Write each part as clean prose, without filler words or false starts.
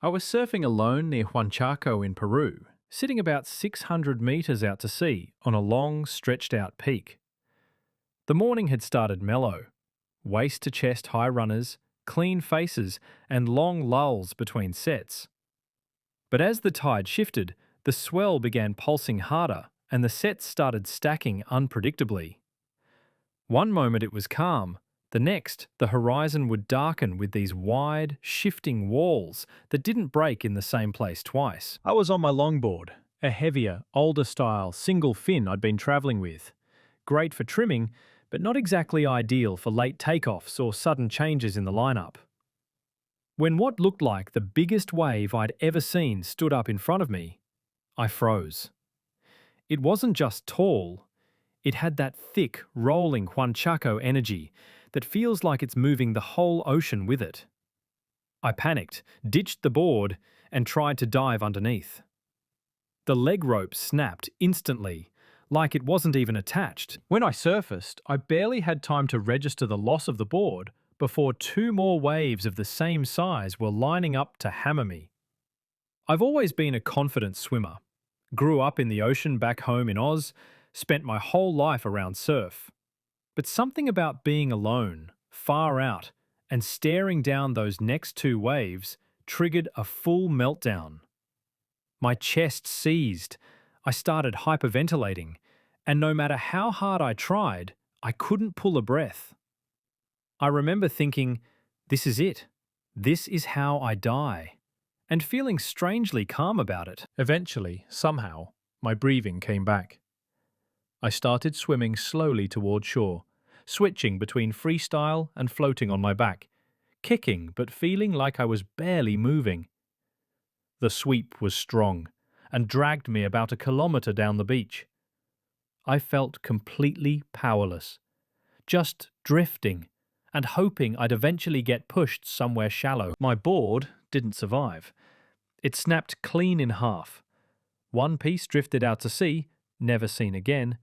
I was surfing alone near Huanchaco in Peru, sitting about 600 metres out to sea on a long, stretched out peak. The morning had started mellow. Waist to chest high runners, clean faces, and long lulls between sets. But as the tide shifted, the swell began pulsing harder and the sets started stacking unpredictably. One moment it was calm, the next the horizon would darken with these wide, shifting walls that didn't break in the same place twice. I was on my longboard, a heavier, older style single fin I'd been travelling with. Great for trimming, but not exactly ideal for late takeoffs or sudden changes in the lineup. When what looked like the biggest wave I'd ever seen stood up in front of me, I froze. It wasn't just tall, it had that thick, rolling Huanchaco energy that feels like it's moving the whole ocean with it. I panicked, ditched the board, and tried to dive underneath. The leg rope snapped instantly, like it wasn't even attached. When I surfaced, I barely had time to register the loss of the board before two more waves of the same size were lining up to hammer me. I've always been a confident swimmer. Grew up in the ocean back home in Oz, spent my whole life around surf. But something about being alone, far out, and staring down those next two waves triggered a full meltdown. My chest seized, I started hyperventilating, and no matter how hard I tried, I couldn't pull a breath. I remember thinking, this is it. This is how I die. And feeling strangely calm about it. Eventually, somehow, my breathing came back. I started swimming slowly toward shore, switching between freestyle and floating on my back, kicking but feeling like I was barely moving. The sweep was strong and dragged me about a kilometre down the beach. I felt completely powerless, just drifting and hoping I'd eventually get pushed somewhere shallow. My board didn't survive. It snapped clean in half. One piece drifted out to sea, never seen again,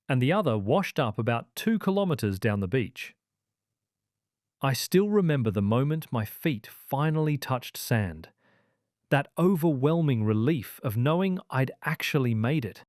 and the other washed up about 2 kilometres down the beach. I still remember the moment my feet finally touched sand. That overwhelming relief of knowing I'd actually made it.